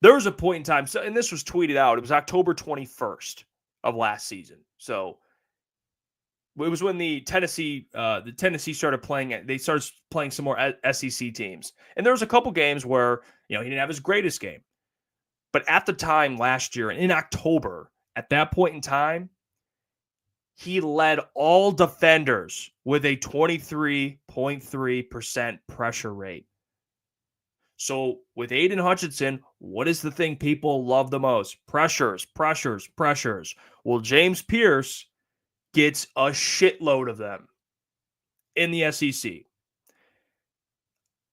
There was a point in time, and this was tweeted out. It was October 21st of last season. So it was when the Tennessee started playing. They started playing some more SEC teams, and there was a couple games where he didn't have his greatest game. But at the time last year, in October, at that point in time, he led all defenders with a 23.3% pressure rate. So with Aiden Hutchinson, what is the thing people love the most? Pressures. Well, James Pierce gets a shitload of them in the SEC.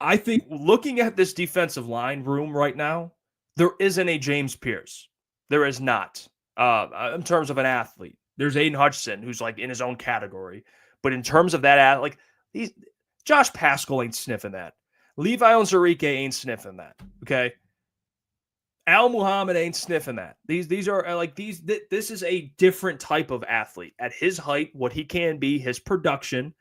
I think looking at this defensive line room right now, there isn't a James Pierce. There is not. In terms of an athlete, there's Aiden Hutchinson, who's like in his own category. But in terms of that, Josh Paschal ain't sniffing that. Levi Onwuzurike ain't sniffing that. Okay. Al Muhammad ain't sniffing that. These are like these. This is a different type of athlete at his height, what he can be, his production.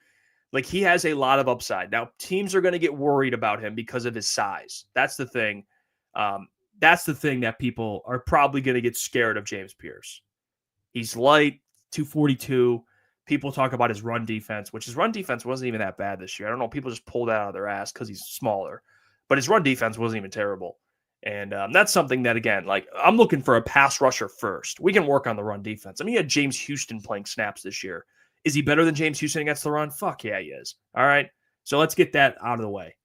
Like he has a lot of upside. Now teams are going to get worried about him because of his size. That's the thing. That's the thing that people are probably going to get scared of James Pierce. He's light, 242. People talk about his run defense, which his run defense wasn't even that bad this year. I don't know. People just pulled that out of their ass because he's smaller. But his run defense wasn't even terrible. And that's something that, again, like I'm looking for a pass rusher first. We can work on the run defense. I mean, you had James Houston playing snaps this year. Is he better than James Houston against the run? Fuck yeah, he is. All right. So let's get that out of the way.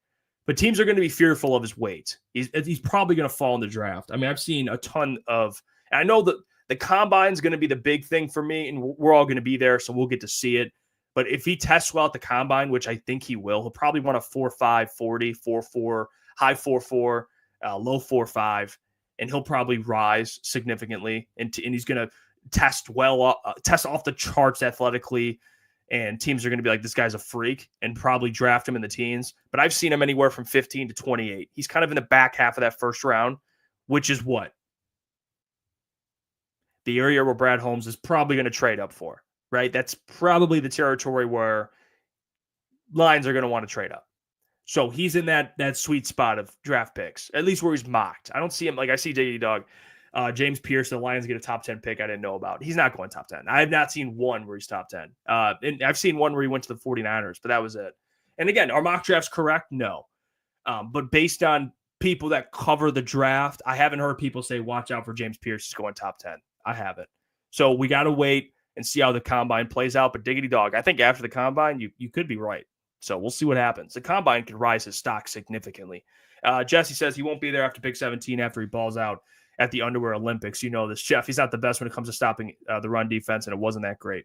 But teams are going to be fearful of his weight. He's probably going to fall in the draft. I mean, I've seen a ton of – I know that the combine is going to be the big thing for me, and we're all going to be there, so we'll get to see it. But if he tests well at the combine, which I think he will, he'll probably run a 4.5, 40, 4.4, high 4.4, low 4.5, and he'll probably rise significantly. And he's going to test well, test off the charts athletically. And teams are going to be like, this guy's a freak, and probably draft him in the teens. But I've seen him anywhere from 15 to 28. He's kind of in the back half of that first round, which is what? The area where Brad Holmes is probably going to trade up for, right? That's probably the territory where lines are going to want to trade up. So he's in that sweet spot of draft picks, at least where he's mocked. I don't see him, like I see JD Dog. James Pierce, the Lions get a top 10 pick I didn't know about. He's not going top 10. I have not seen one where he's top 10. And I've seen one where he went to the 49ers, but that was it. And again, are mock drafts correct? No. But based on people that cover the draft, I haven't heard people say, watch out for James Pierce. He's going top 10. I haven't. So we got to wait and see how the combine plays out. But diggity dog, I think after the combine, you could be right. So we'll see what happens. The combine could rise his stock significantly. Jesse says he won't be there after pick 17 after he balls out at the Underwear Olympics. You know this, Jeff. He's not the best when it comes to stopping the run defense, and it wasn't that great.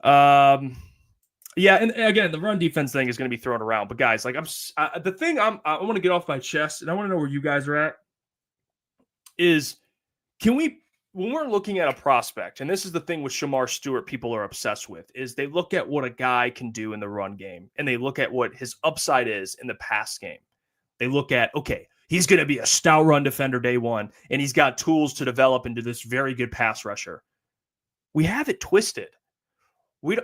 Yeah, and again, the run defense thing is going to be thrown around. But guys, like I want to get off my chest, and I want to know where you guys are at. Is when we're looking at a prospect, and this is the thing with Shamar Stewart, people are obsessed with, is they look at what a guy can do in the run game, and they look at what his upside is in the pass game. They look at, okay, he's going to be a stout run defender day one, and he's got tools to develop into this very good pass rusher. We have it twisted.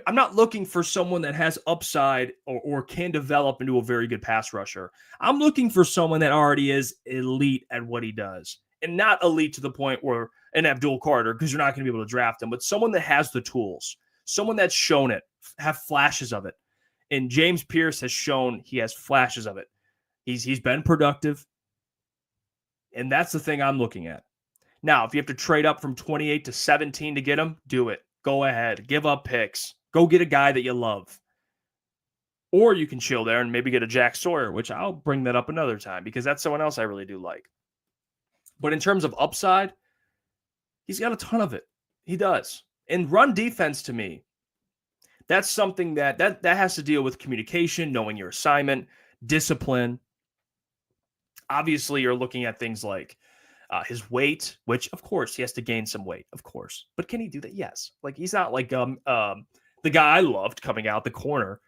I'm not looking for someone that has upside or can develop into a very good pass rusher. I'm looking for someone that already is elite at what he does, and not elite to the point where an Abdul Carter, because you're not going to be able to draft him, but someone that has the tools, someone that's shown it, have flashes of it. And James Pierce has shown he has flashes of it. He's been productive. And that's the thing I'm looking at. Now, if you have to trade up from 28 to 17 to get him, do it. Go ahead. Give up picks. Go get a guy that you love. Or you can chill there and maybe get a Jack Sawyer, which I'll bring that up another time because that's someone else I really do like. But in terms of upside, he's got a ton of it. He does. And run defense to me, That's something that has to deal with communication, knowing your assignment, discipline. Obviously, you're looking at things like his weight, which of course he has to gain some weight, of course. But can he do that? Yes. Like he's not like the guy I loved coming out the corner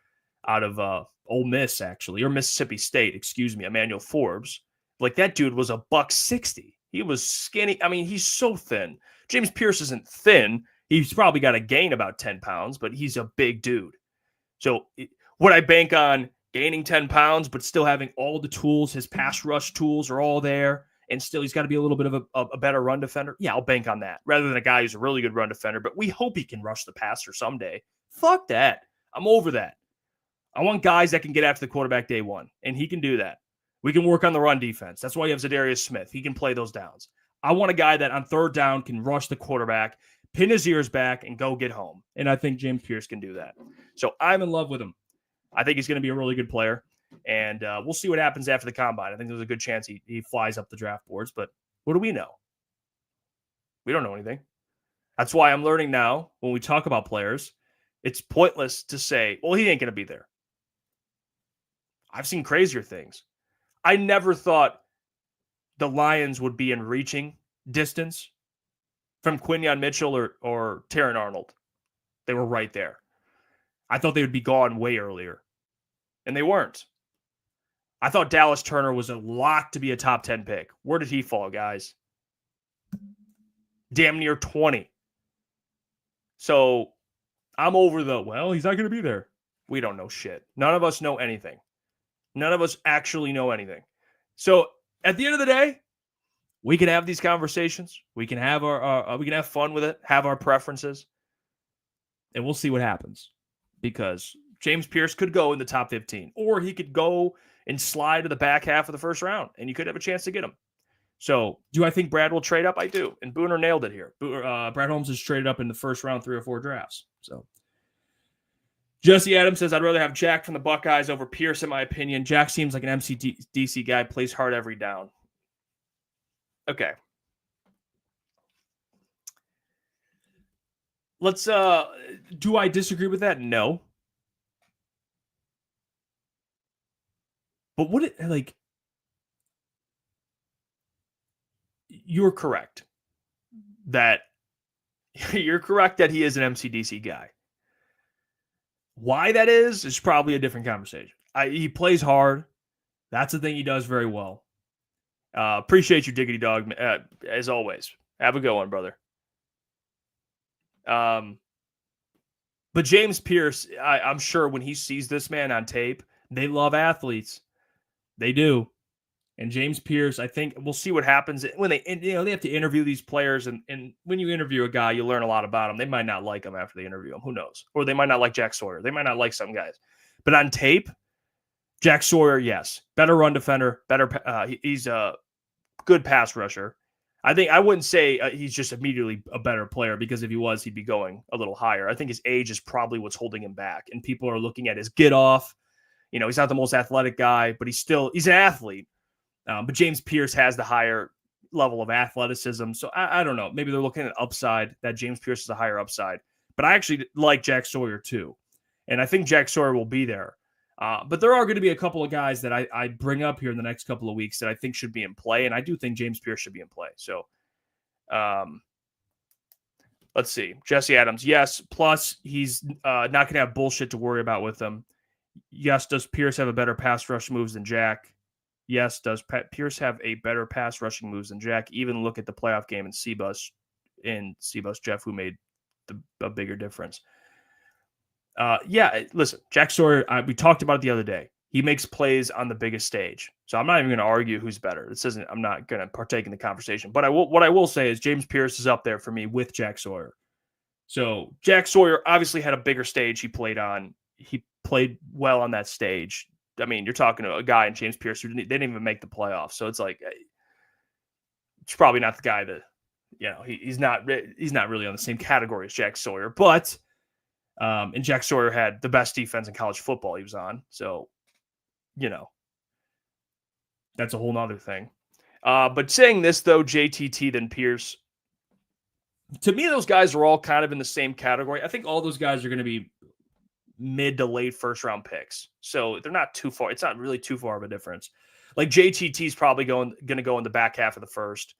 out of Ole Miss, actually, or Mississippi State, excuse me, Emmanuel Forbes. Like that dude was $160. He was skinny. I mean, he's so thin. James Pierce isn't thin. He's probably got to gain about 10 pounds, but he's a big dude. So would I bank on gaining 10 pounds, but still having all the tools? His pass rush tools are all there, and still he's got to be a little bit of a better run defender. Yeah, I'll bank on that rather than a guy who's a really good run defender, but we hope he can rush the passer someday. Fuck that. I'm over that. I want guys that can get after the quarterback day one, and he can do that. We can work on the run defense. That's why you have Zadarius Smith. He can play those downs. I want a guy that on third down can rush the quarterback, pin his ears back, and go get home. And I think James Pierce can do that. So I'm in love with him. I think he's going to be a really good player. And we'll see what happens after the combine. I think there's a good chance he flies up the draft boards. But what do we know? We don't know anything. That's why I'm learning now when we talk about players, it's pointless to say, well, he ain't going to be there. I've seen crazier things. I never thought the Lions would be in reaching distance from Quinyon Mitchell or Taron Arnold. They were right there. I thought they would be gone way earlier, and they weren't. I thought Dallas Turner was a lock to be a top 10 pick. Where did he fall, guys? Damn near 20. So I'm over well, he's not going to be there. We don't know shit. None of us know anything. None of us actually know anything. So at the end of the day, we can have these conversations. We can have we can have fun with it, have our preferences, and we'll see what happens. Because James Pierce could go in the top 15, or he could go and slide to the back half of the first round, and you could have a chance to get him. So do I think Brad will trade up? I do. And Booner nailed it here. Brad Holmes has traded up in the first round 3 or 4 drafts. So Jesse Adams says, I'd rather have Jack from the Buckeyes over Pierce, in my opinion. Jack seems like an MCDC guy, plays hard every down. Okay. Let's, do I disagree with that? No. But you're correct that he is an MCDC guy. Why that is probably a different conversation. He plays hard. That's the thing he does very well. Appreciate you, Diggity Dog, as always. Have a good one, brother. But James Pierce, I'm sure when he sees this man on tape, they love athletes. They do. And James Pierce, I think we'll see what happens when they have to interview these players. And when you interview a guy, you learn a lot about him. They might not like him after they interview him. Who knows? Or they might not like Jack Sawyer. They might not like some guys. But on tape, Jack Sawyer, yes. Better run defender. He's a good pass rusher. I wouldn't say he's just immediately a better player, because if he was, he'd be going a little higher. I think his age is probably what's holding him back. And people are looking at his get off. He's not the most athletic guy, but he's an athlete. But James Pierce has the higher level of athleticism. So I don't know. Maybe they're looking at upside, that James Pierce is a higher upside. But I actually like Jack Sawyer too. And I think Jack Sawyer will be there. But there are going to be a couple of guys that I bring up here in the next couple of weeks that I think should be in play. And I do think James Pierce should be in play. So let's see. Jesse Adams, yes. Plus, he's not going to have bullshit to worry about with him. Yes. Does Pierce have a better pass rush moves than Jack? Yes. Does Pierce have a better pass rushing moves than Jack? Even look at the playoff game in C-Bus, Jeff, who made a bigger difference. Yeah, listen, Jack Sawyer, we talked about it the other day. He makes plays on the biggest stage. So I'm not even going to argue who's better. I'm not going to partake in the conversation. But what I will say is James Pierce is up there for me with Jack Sawyer. So Jack Sawyer obviously had a bigger stage he played on. He played well on that stage. I mean, you're talking to a guy in James Pierce who didn't even make the playoffs. So it's like, it's probably not the guy that, he's not really on the same category as Jack Sawyer. But and Jack Sawyer had the best defense in college football he was on. So, that's a whole nother thing. But saying this, though, JTT then Pierce, to me, those guys are all kind of in the same category. I think all those guys are going to be mid to late first round picks. So they're not too far. It's not really too far of a difference. Like JTT is probably going to go in the back half of the first.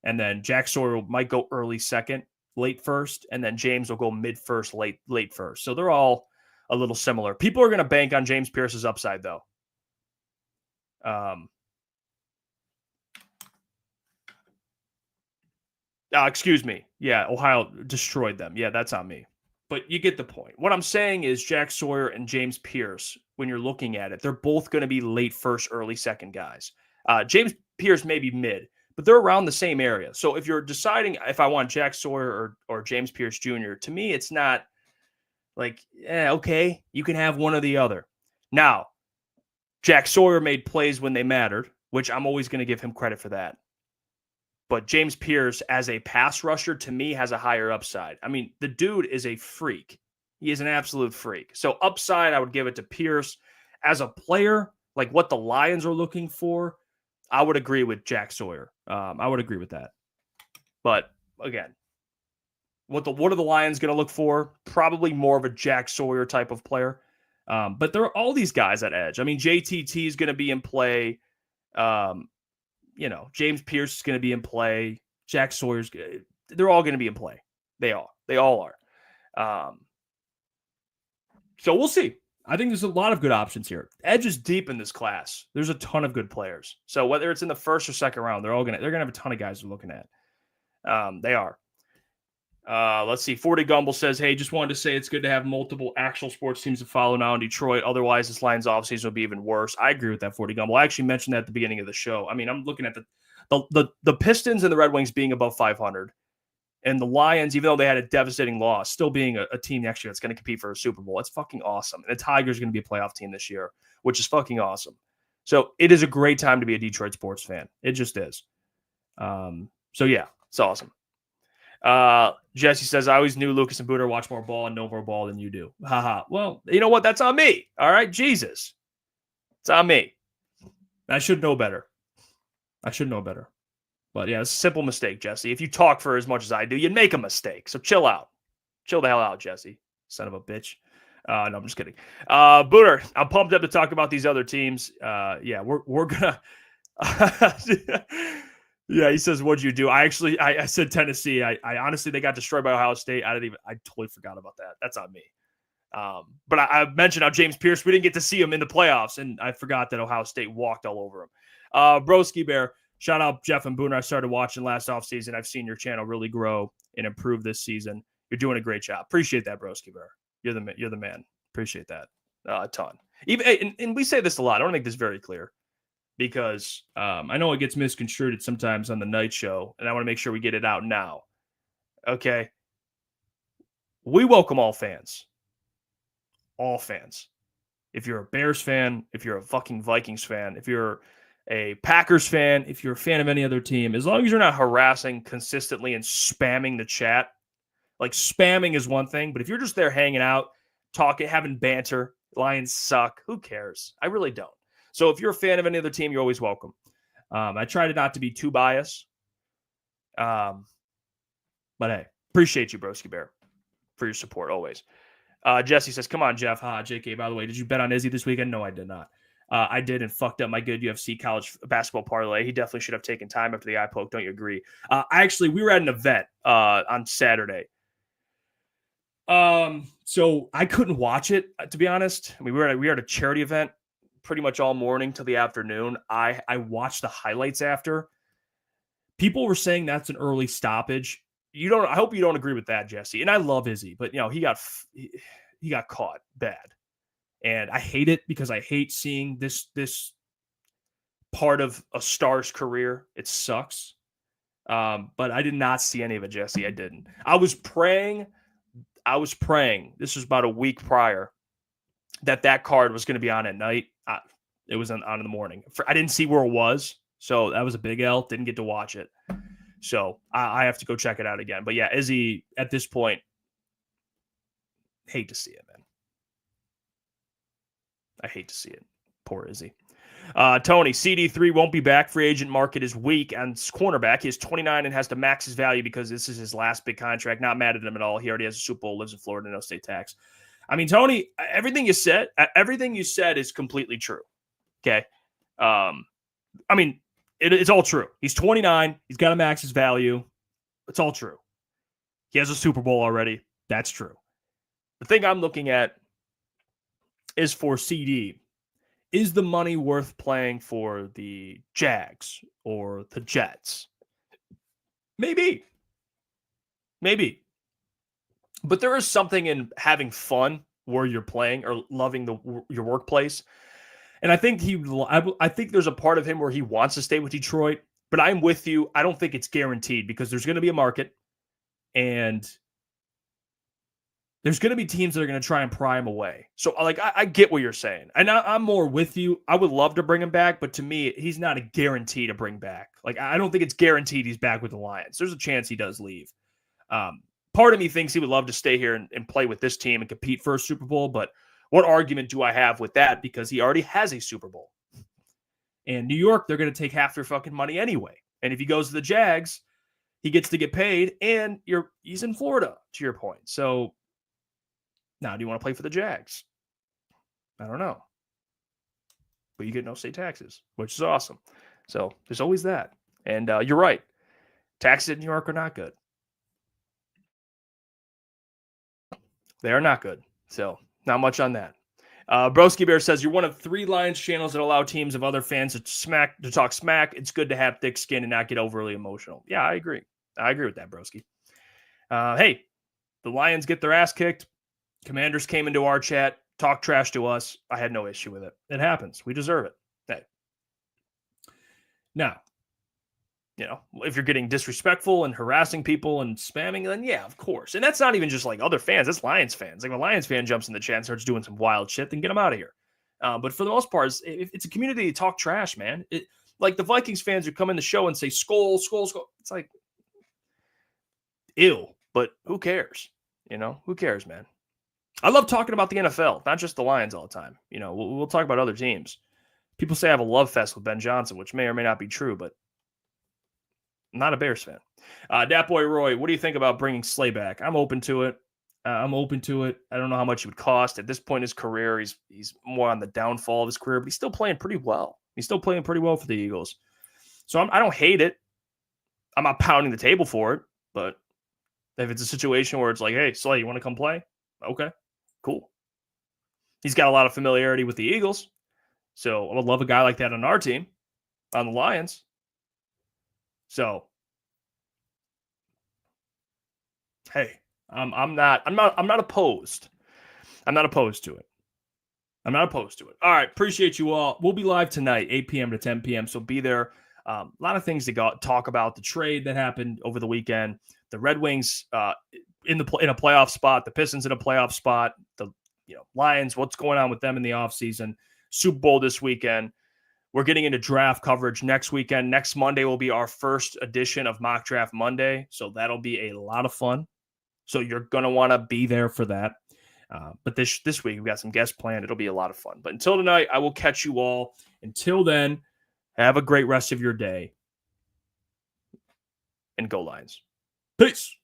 And then Jack Sawyer might go early second, late first. And then James will go mid first, late first. So they're all a little similar. People are going to bank on James Pierce's upside, though. Excuse me. Yeah, Ohio destroyed them. Yeah, that's on me. But you get the point. What I'm saying is Jack Sawyer and James Pierce, when you're looking at it, they're both going to be late first, early second guys. James Pierce may be mid, but they're around the same area. So if you're deciding if I want Jack Sawyer or James Pierce Jr., to me, it's not like, okay, you can have one or the other. Now, Jack Sawyer made plays when they mattered, which I'm always going to give him credit for that. But James Pierce, as a pass rusher, to me, has a higher upside. I mean, the dude is a freak. He is an absolute freak. So upside, I would give it to Pierce. As a player, like what the Lions are looking for, I would agree with Jack Sawyer. I would agree with that. But again, what are the Lions going to look for? Probably more of a Jack Sawyer type of player. But there are all these guys at edge. I mean, JTT is going to be in play. James Pierce is going to be in play. Jack Sawyer's good. They're all going to be in play. They all are. So we'll see. I think there's a lot of good options here. Edge is deep in this class. There's a ton of good players. So whether it's in the first or second round, they're going to have a ton of guys they're looking at. They are. Let's see. 40 Gumble says, hey, just wanted to say it's good to have multiple actual sports teams to follow now in Detroit. Otherwise, this Lions offseason will be even worse. I agree with that, 40 Gumble. I actually mentioned that at the beginning of the show. I mean, I'm looking at the Pistons and the Red Wings being above 500. And the Lions, even though they had a devastating loss, still being a team next year that's going to compete for a Super Bowl. It's fucking awesome. And the Tigers are going to be a playoff team this year, which is fucking awesome. So it is a great time to be a Detroit sports fan. It just is. So yeah, it's awesome. Jesse says, I always knew Lukas and Booner watch more ball and know more ball than you do. Haha. Well, you know what? That's on me. All right. Jesus. It's on me. I should know better. But yeah, it's a simple mistake, Jesse. If you talk for as much as I do, you'd make a mistake. So chill out. Chill the hell out, Jesse. Son of a bitch. No, I'm just kidding. Booner, I'm pumped up to talk about these other teams. Yeah, we're gonna Yeah, he says, what'd you do? I said Tennessee. I honestly, they got destroyed by Ohio State. I totally forgot about that. That's on me. But I mentioned how James Pierce, we didn't get to see him in the playoffs, and I forgot that Ohio State walked all over him. Broski Bear, shout out Jeff and Booner. I started watching last offseason. I've seen your channel really grow and improve this season. You're doing a great job. Appreciate that, Broski Bear. You're the man. Appreciate that a ton. Even and we say this a lot. I want to make this very clear, because I know it gets misconstrued sometimes on the night show, and I want to make sure we get it out now. Okay? We welcome all fans. All fans. If you're a Bears fan, if you're a fucking Vikings fan, if you're a Packers fan, if you're a fan of any other team, as long as you're not harassing consistently and spamming the chat. Like, spamming is one thing, but if you're just there hanging out, talking, having banter, Lions suck, who cares? I really don't. So if you're a fan of any other team, you're always welcome. I try not to be too biased. But hey, appreciate you, Broski Bear, for your support always. Jesse says, come on, Jeff. JK, by the way, did you bet on Izzy this weekend? No, I did not. I did, and fucked up my good UFC college basketball parlay. He definitely should have taken time after the eye poke. Don't you agree? We were at an event on Saturday. So I couldn't watch it, to be honest. I mean, we were at a charity event pretty much all morning till the afternoon. I watched the highlights after. People were saying that's an early stoppage. I hope you don't agree with that, Jesse. And I love Izzy, but he got caught bad. And I hate it, because I hate seeing this part of a star's career. It sucks. But I did not see any of it, Jesse. I didn't. I was praying. This was about a week prior, that card was going to be on at night. It was on in the morning. I didn't see where it was, so that was a big L. Didn't get to watch it. So I have to go check it out again. But yeah, Izzy, at this point, hate to see it, man. I hate to see it. Poor Izzy. Tony, CD3 won't be back. Free agent market is weak on cornerback. He is 29 and has to max his value because this is his last big contract. Not mad at him at all. He already has a Super Bowl, lives in Florida, no state tax. I mean, Tony, everything you said is completely true. Okay. I mean, it's all true. He's 29. He's got to max his value. It's all true. He has a Super Bowl already. That's true. The thing I'm looking at is for CD. Is the money worth playing for the Jags or the Jets? Maybe. But there is something in having fun where you're playing or loving your workplace. And I think I think there's a part of him where he wants to stay with Detroit, but I'm with you. I don't think it's guaranteed because there's going to be a market and there's going to be teams that are going to try and pry him away. So like, I get what you're saying. And I'm more with you. I would love to bring him back, but to me, he's not a guarantee to bring back. Like, I don't think it's guaranteed he's back with the Lions. There's a chance he does leave. Part of me thinks he would love to stay here and play with this team and compete for a Super Bowl, but what argument do I have with that? Because he already has a Super Bowl. And New York, they're going to take half their fucking money anyway. And if he goes to the Jags, he gets to get paid, and he's in Florida, to your point. So now, do you want to play for the Jags? I don't know. But you get no state taxes, which is awesome. So there's always that. And you're right. Taxes in New York are not good. They are not good. So not much on that. Broski Bear says, you're one of 3 Lions channels that allow teams of other fans to talk smack. It's good to have thick skin and not get overly emotional. Yeah, I agree. I agree with that, Broski. Hey, the Lions get their ass kicked. Commanders came into our chat, talked trash to us. I had no issue with it. It happens. We deserve it. Hey. Now, if you're getting disrespectful and harassing people and spamming, then yeah, of course. And that's not even just like other fans. That's Lions fans. Like, if a Lions fan jumps in the chat and starts doing some wild shit, then get them out of here. But for the most part, it's a community to talk trash, man. Like the Vikings fans who come in the show and say, skull, skull, skull. It's like, ew. But who cares? Who cares, man? I love talking about the NFL, not just the Lions all the time. We'll talk about other teams. People say I have a love fest with Ben Johnson, which may or may not be true, but I'm not a Bears fan. Dat Boy Roy, what do you think about bringing Slay back? I'm open to it. I don't know how much it would cost. At this point in his career, he's more on the downfall of his career, but he's still playing pretty well. He's still playing pretty well for the Eagles. So I don't hate it. I'm not pounding the table for it, but if it's a situation where it's like, hey, Slay, you want to come play? Okay. Cool. He's got a lot of familiarity with the Eagles. So I would love a guy like that on our team, on the Lions. So, hey, I'm not opposed. I'm not opposed to it. All right. Appreciate you all. We'll be live tonight, 8 p.m. to 10 p.m. So be there. A lot of things to talk about. The trade that happened over the weekend. The Red Wings in a playoff spot. The Pistons in a playoff spot. The Lions. What's going on with them in the offseason? Super Bowl this weekend. We're getting into draft coverage next weekend. Next Monday will be our first edition of Mock Draft Monday. So that'll be a lot of fun. So you're going to want to be there for that. But this week, we've got some guests planned. It'll be a lot of fun. But until tonight, I will catch you all. Until then, have a great rest of your day. And go Lions. Peace.